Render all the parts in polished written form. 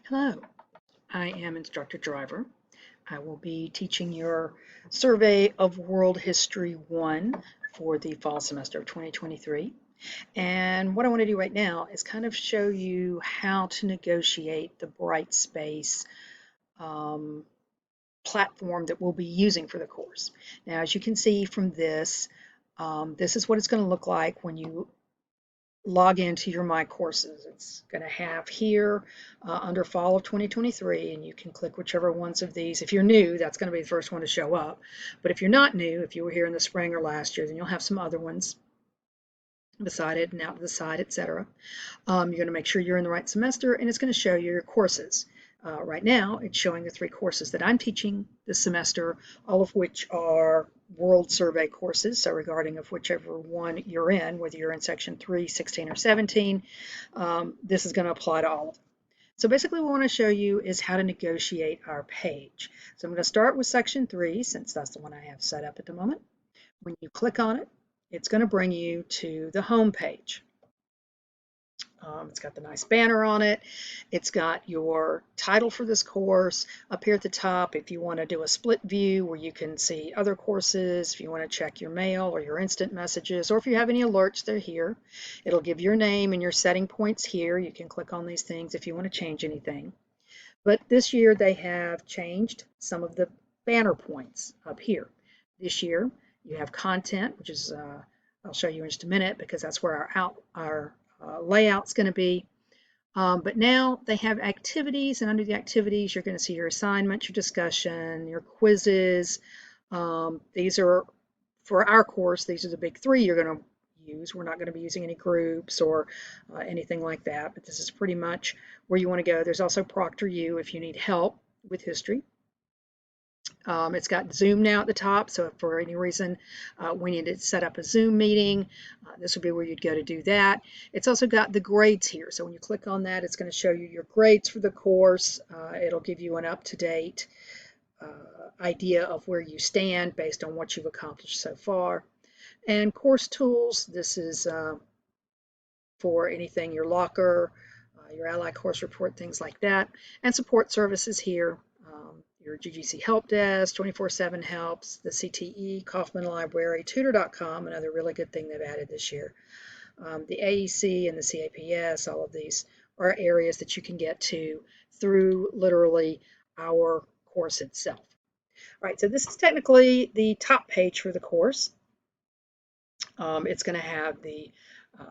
Hello, I am Instructor Driver. I will be teaching your Survey of World History 1 for the fall semester of 2023. And what I want to do right now is kind of show you how to negotiate the Brightspace platform that we'll be using for the course. Now, as you can see from this, this is what it's going to look like when you log into your My Courses. It's going to have here under Fall of 2023, and you can click whichever ones of these. If you're new, that's going to be the first one to show up. But if you're not new, if you were here in the spring or last year, then you'll have some other ones beside it and out to the side, etc. You're going to make sure you're in the right semester, and it's going to show you your courses. Right now, it's showing the 3 courses that I'm teaching this semester, all of which are World Survey courses, so regarding of whichever one you're in, whether you're in Section 3, 16, or 17, this is going to apply to all of them. So basically what I want to show you is how to negotiate our page. So I'm going to start with Section 3, since that's the one I have set up at the moment. When you click on it, it's going to bring you to the home page. It's got the nice banner on it. It's got your title for this course up here at the top. If you want to do a split view where you can see other courses, if you want to check your mail or your instant messages, or if you have any alerts, they're here. It'll give your name and your setting points here. You can click on these things if you want to change anything. But this year they have changed some of the banner points up here. This year you have content, which is I'll show you in just a minute because that's where our layout's going to be. But now they have activities, and under the activities, you're going to see your assignments, your discussion, your quizzes. These are, for our course, these are the big 3 you're going to use. We're not going to be using any groups or anything like that, but this is pretty much where you want to go. There's also ProctorU if you need help with history. It's got Zoom now at the top, so if for any reason we need to set up a Zoom meeting, this would be where you'd go to do that. It's also got the grades here, so when you click on that, it's going to show you your grades for the course. It'll give you an up-to-date idea of where you stand based on what you've accomplished so far. And course tools, this is for anything, your locker, your Ally course report, things like that. And support services here. Your GGC help desk, 24/7 helps, the CTE, Kaufman Library, tutor.com, another really good thing they've added this year. The AEC and the CAPS, all of these are areas that you can get to through literally our course itself. All right, so this is technically the top page for the course. It's going to have the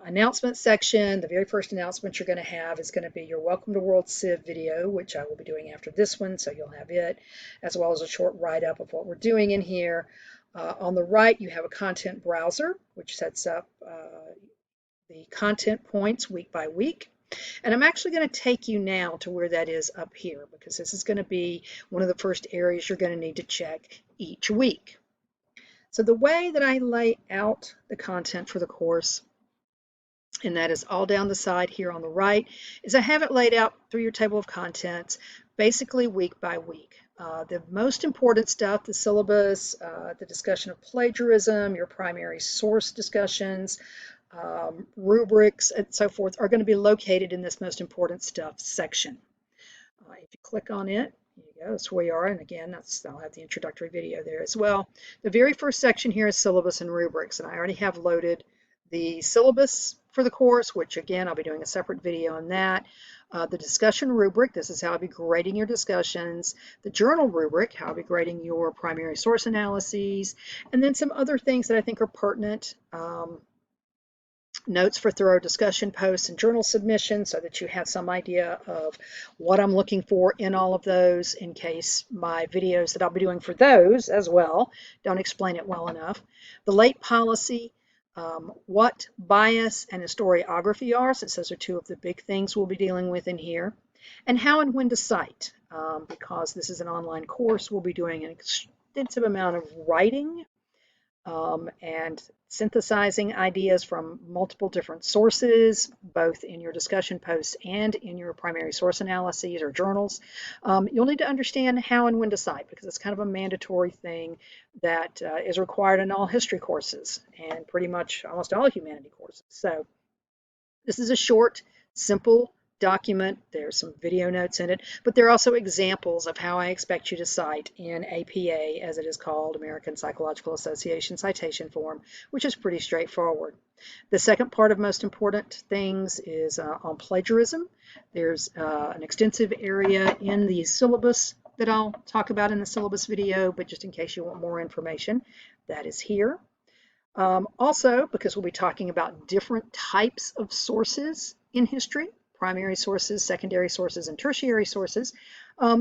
announcement section. The very first announcement you're going to have is going to be your Welcome to World Civ video, which I will be doing after this one, so you'll have it, as well as a short write-up of what we're doing in here. On the right, you have a content browser, which sets up the content points week by week. And I'm actually going to take you now to where that is up here, because this is going to be one of the first areas you're going to need to check each week. So the way that I lay out the content for the course, and that is all down the side here on the right, is I have it laid out through your table of contents, basically week by week. The most important stuff, the syllabus, the discussion of plagiarism, your primary source discussions, rubrics, and so forth, are going to be located in this most important stuff section. If you click on it, there you go, that's where we are, and again, I'll have the introductory video there as well. The very first section here is syllabus and rubrics, and I already have loaded the syllabus for the course, which again, I'll be doing a separate video on that. The discussion rubric, this is how I'll be grading your discussions. The journal rubric, how I'll be grading your primary source analyses, and then some other things that I think are pertinent. Notes for thorough discussion posts and journal submissions, so that you have some idea of what I'm looking for in all of those, in case my videos that I'll be doing for those as well don't explain it well enough. The late policy, what bias and historiography are, since those are 2 of the big things we'll be dealing with in here, and how and when to cite, because this is an online course, we'll be doing an extensive amount of writing and synthesizing ideas from multiple different sources, both in your discussion posts and in your primary source analyses or journals. You'll need to understand how and when to cite, because it's kind of a mandatory thing that is required in all history courses and pretty much almost all humanity courses. So this is a short, simple document. There's some video notes in it, but there are also examples of how I expect you to cite in APA, as it is called, American Psychological Association citation form, which is pretty straightforward. The second part of most important things is on plagiarism. There's an extensive area in the syllabus that I'll talk about in the syllabus video, but just in case you want more information, that is here. Also, because we'll be talking about different types of sources in history, primary sources, secondary sources, and tertiary sources.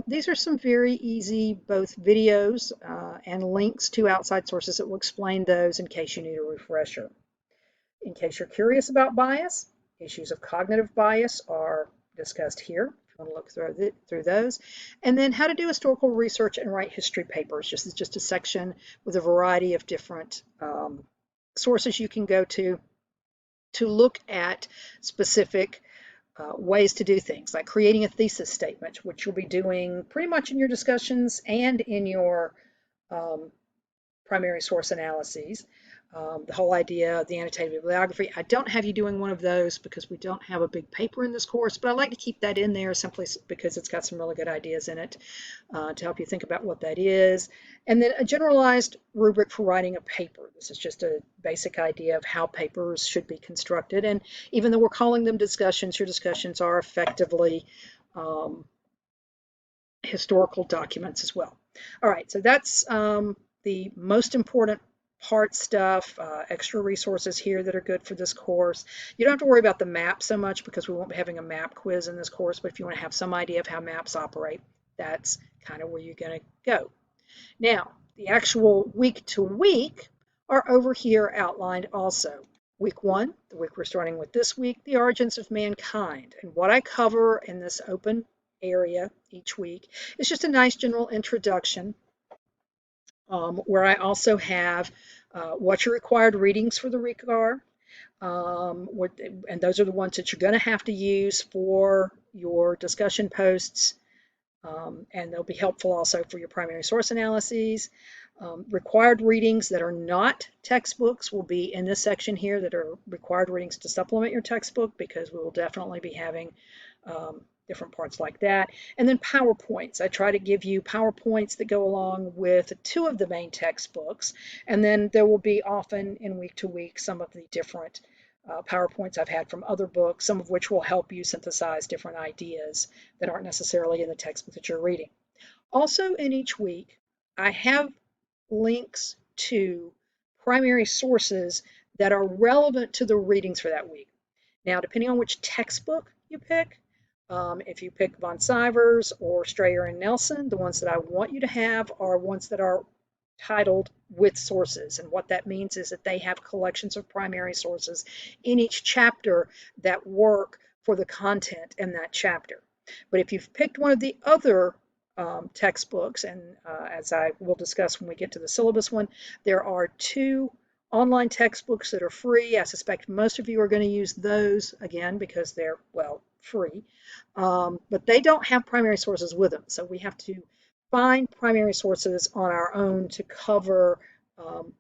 These are some very easy both videos and links to outside sources that will explain those in case you need a refresher. In case you're curious about bias, issues of cognitive bias are discussed here. If you want to look through those. And then how to do historical research and write history papers. This is just a section with a variety of different sources you can go to look at specific ways to do things, like creating a thesis statement, which you'll be doing pretty much in your discussions and in your primary source analyses. The whole idea of the annotated bibliography. I don't have you doing one of those because we don't have a big paper in this course, but I like to keep that in there simply because it's got some really good ideas in it to help you think about what that is. And then a generalized rubric for writing a paper. This is just a basic idea of how papers should be constructed. And even though we're calling them discussions, your discussions are effectively historical documents as well. All right, so that's the most important part stuff, extra resources here that are good for this course. You don't have to worry about the map so much because we won't be having a map quiz in this course, but if you want to have some idea of how maps operate, that's kind of where you're going to go. Now, the actual week to week are over here outlined also. Week 1, the week we're starting with this week, the origins of mankind. And what I cover in this open area each week is just a nice general introduction where I also have what your required readings for the week are. And those are the ones that you're going to have to use for your discussion posts. And they'll be helpful also for your primary source analyses. Required readings that are not textbooks will be in this section here that are required readings to supplement your textbook, because we will definitely be having different parts like that. And then PowerPoints. I try to give you PowerPoints that go along with 2 of the main textbooks. And then there will be often in week to week some of the different PowerPoints I've had from other books, some of which will help you synthesize different ideas that aren't necessarily in the textbook that you're reading. Also in each week, I have links to primary sources that are relevant to the readings for that week. Now, depending on which textbook you pick, if you pick von Sivers or Strayer and Nelson, the ones that I want you to have are ones that are titled with sources. And what that means is that they have collections of primary sources in each chapter that work for the content in that chapter. But if you've picked one of the other textbooks, and as I will discuss when we get to the syllabus one, there are 2 online textbooks that are free. I suspect most of you are going to use those, again, because they're, well, free. But they don't have primary sources with them. So we have to find primary sources on our own to cover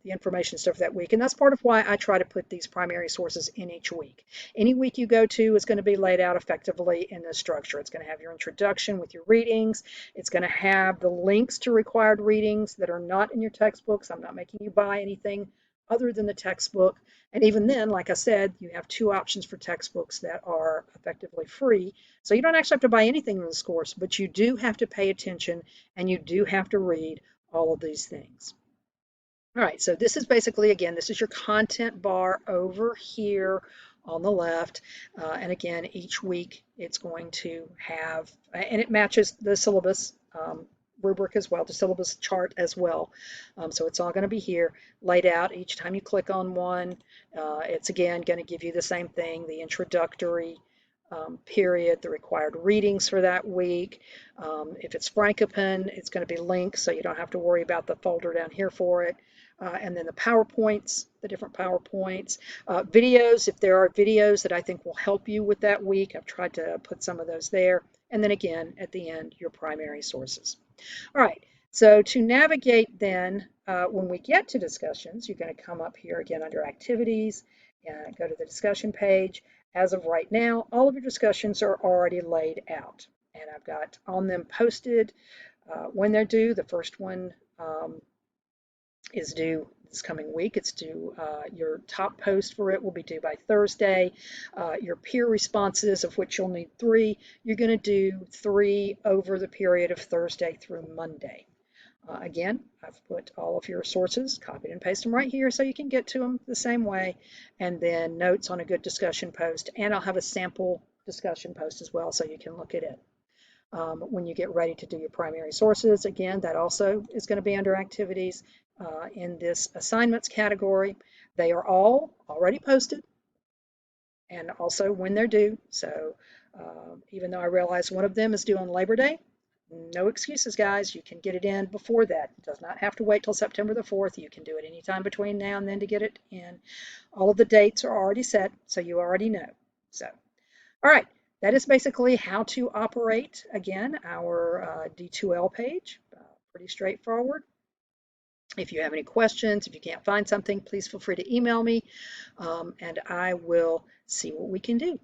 the information stuff that week. And that's part of why I try to put these primary sources in each week. Any week you go to is going to be laid out effectively in this structure. It's going to have your introduction with your readings. It's going to have the links to required readings that are not in your textbooks. I'm not making you buy anything other than the textbook. And even then, like I said, you have 2 options for textbooks that are effectively free. So you don't actually have to buy anything in this course, but you do have to pay attention and you do have to read all of these things. All right, so this is basically, again, this is your content bar over here on the left. And again, each week it's going to have, and it matches the syllabus rubric as well, the syllabus chart as well. So it's all going to be here laid out. Each time you click on one, it's again going to give you the same thing, the introductory period, the required readings for that week. If it's Frankopan, it's going to be linked, so you don't have to worry about the folder down here for it. And then the PowerPoints, the different PowerPoints. Videos, if there are videos that I think will help you with that week, I've tried to put some of those there. And then again, at the end, your primary sources. All right, so to navigate then, when we get to discussions, you're going to come up here again under activities and go to the discussion page. as of right now, all of your discussions are already laid out. And I've got on them posted when they're due. The first one is due this coming week. It's due, your top post for it will be due by Thursday. Your peer responses, of which you'll need 3, you're going to do 3 over the period of Thursday through Monday. Again, I've put all of your sources, copied and pasted them right here so you can get to them the same way, and then notes on a good discussion post, and I'll have a sample discussion post as well so you can look at it. When you get ready to do your primary sources, again, that also is going to be under activities in this assignments category. They are all already posted and also when they're due. So even though I realize one of them is due on Labor Day, no excuses, guys. You can get it in before that. It does not have to wait till September the 4th. You can do it anytime between now and then to get it in. All of the dates are already set, so you already know. So, all right. That is basically how to operate, again, our D2L page. Pretty straightforward. If you have any questions, if you can't find something, please feel free to email me, and I will see what we can do.